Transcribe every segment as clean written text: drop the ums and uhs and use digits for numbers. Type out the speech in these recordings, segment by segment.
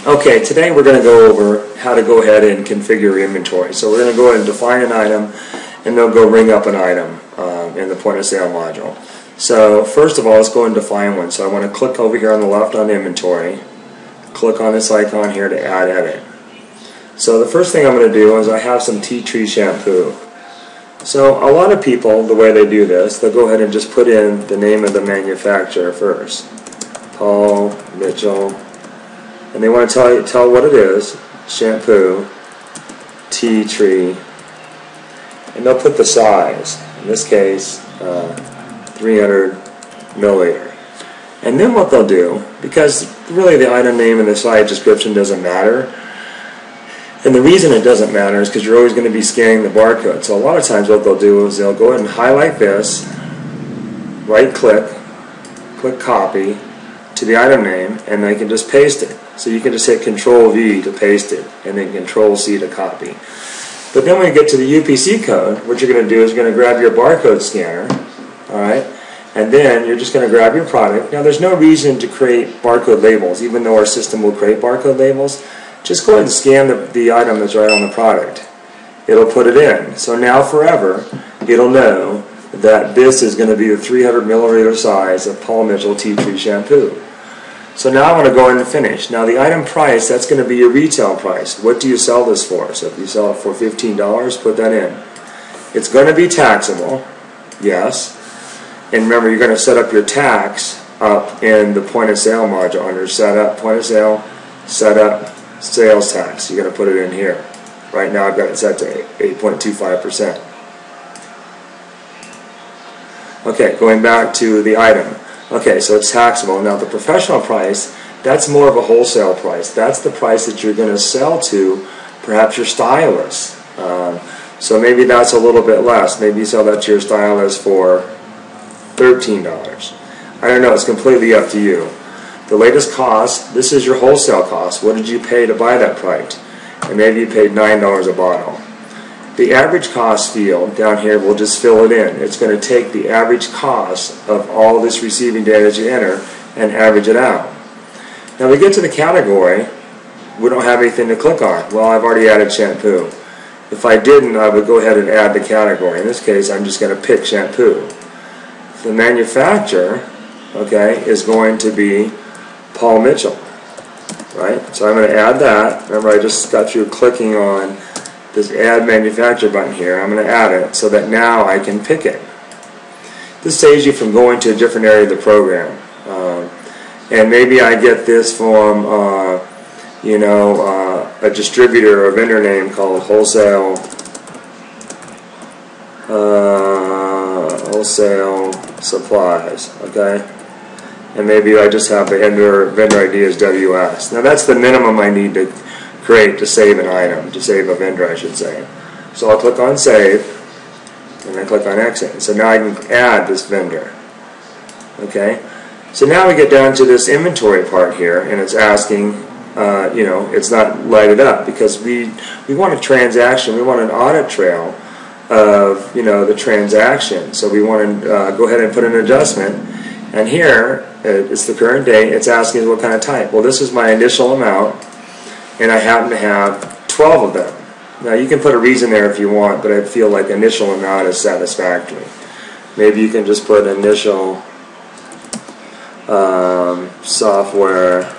Okay, today we're going to go over how to go ahead and configure your inventory. So we're going to go ahead and define an item, and then go ring up an item in the point of sale module. So first of all, let's go and define one. So I want to click over here on the left on inventory, click on this icon here to add edit. So the first thing I'm going to do is I have some tea tree shampoo. So a lot of people, the way they do this, they'll go ahead and just put in the name of the manufacturer first. Paul Mitchell. And they want to tell what it is, shampoo, tea tree, and they'll put the size, in this case 300 milliliter. And then what they'll do, because really the item name and the size description doesn't matter, and the reason it doesn't matter is because you're always going to be scanning the barcode. So a lot of times what they'll do is they'll go ahead and highlight this, right click, click copy to the item name, and they can just paste it. So you can just hit Control V to paste it, and then Control C to copy. But then when you get to the UPC code, what you're going to do is you're going to grab your barcode scanner, alright, and then you're just going to grab your product. Now there's no reason to create barcode labels, even though our system will create barcode labels. Just go ahead and scan the item that's right on the product. It'll put it in. So now forever, it'll know that this is going to be the 300 milliliter size of Paul Mitchell Tea Tree Shampoo. So now I want to go in and finish. Now the item price, that's going to be your retail price. What do you sell this for? So if you sell it for $15, put that in. It's going to be taxable, yes. And remember, you're going to set up your tax up in the point of sale module under setup, point of sale, setup, sales tax. You're going to put it in here. Right now I've got it set to 8.25%. Okay, going back to the item. Okay, so it's taxable. Now the professional price, that's more of a wholesale price. That's the price that you're going to sell to perhaps your stylist. So maybe that's a little bit less. Maybe you sell that to your stylist for $13. I don't know, it's completely up to you. The latest cost, this is your wholesale cost. What did you pay to buy that product? And maybe you paid $9 a bottle. The average cost field down here will just fill it in. It's going to take the average cost of all this receiving data that you enter and average it out. Now we get to the category, we don't have anything to click on. Well, I've already added shampoo. If I didn't, I would go ahead and add the category. In this case, I'm just going to pick shampoo. The manufacturer, okay, is going to be Paul Mitchell, right? So I'm going to add that. Remember, I just got through clicking on this add manufacturer button here. I'm going to add it so that now I can pick it. This saves you from going to a different area of the program. And maybe I get this from a distributor or vendor name called Wholesale Supplies, okay? And maybe I just have the vendor ID as WS. Now that's the minimum I need to create to save an item, to save a vendor I should say. So I'll click on save, and then click on exit. So now I can add this vendor. Okay? So now we get down to this inventory part here, and it's asking, it's not lighted up because we want a transaction, we want an audit trail of, the transaction. So we want to go ahead and put an adjustment, and here, it's the current date, it's asking what kind of type. Well, this is my initial amount, and I happen to have 12 of them. Now you can put a reason there if you want, but I feel like initial amount is satisfactory. Maybe you can just put initial software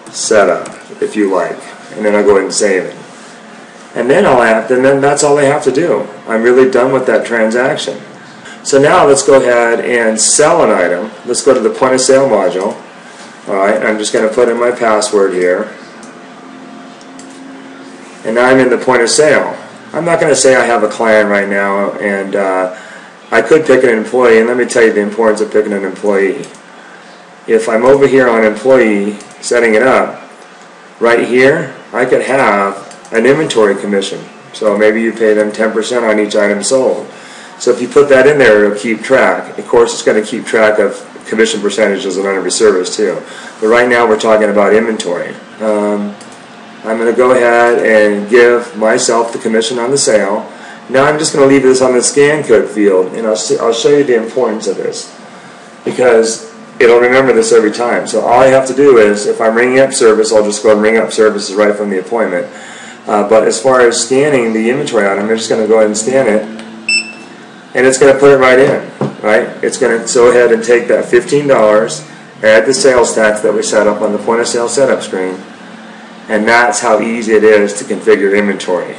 setup if you like, and then I'll go ahead and save it. And then then that's all I have to do. I'm really done with that transaction. So now let's go ahead and sell an item. Let's go to the point of sale module. Alright, I'm just going to put in my password here. And now I'm in the point of sale. I'm not going to say I have a client right now, and I could pick an employee, and let me tell you the importance of picking an employee. If I'm over here on employee, setting it up, right here, I could have an inventory commission. So maybe you pay them 10% on each item sold. So if you put that in there, it'll keep track. Of course, it's going to keep track of commission percentages on every service too. But right now we're talking about inventory. I'm going to go ahead and give myself the commission on the sale. Now I'm just going to leave this on the scan code field, and I'll show you the importance of this. Because it'll remember this every time. So all I have to do is, if I'm ringing up service, I'll just go and ring up services right from the appointment. But as far as scanning the inventory item, I'm just going to go ahead and scan it, and it's going to put it right in. Right? It's going to go ahead and take that $15, add the sales tax that we set up on the point of sale setup screen, and that's how easy it is to configure inventory.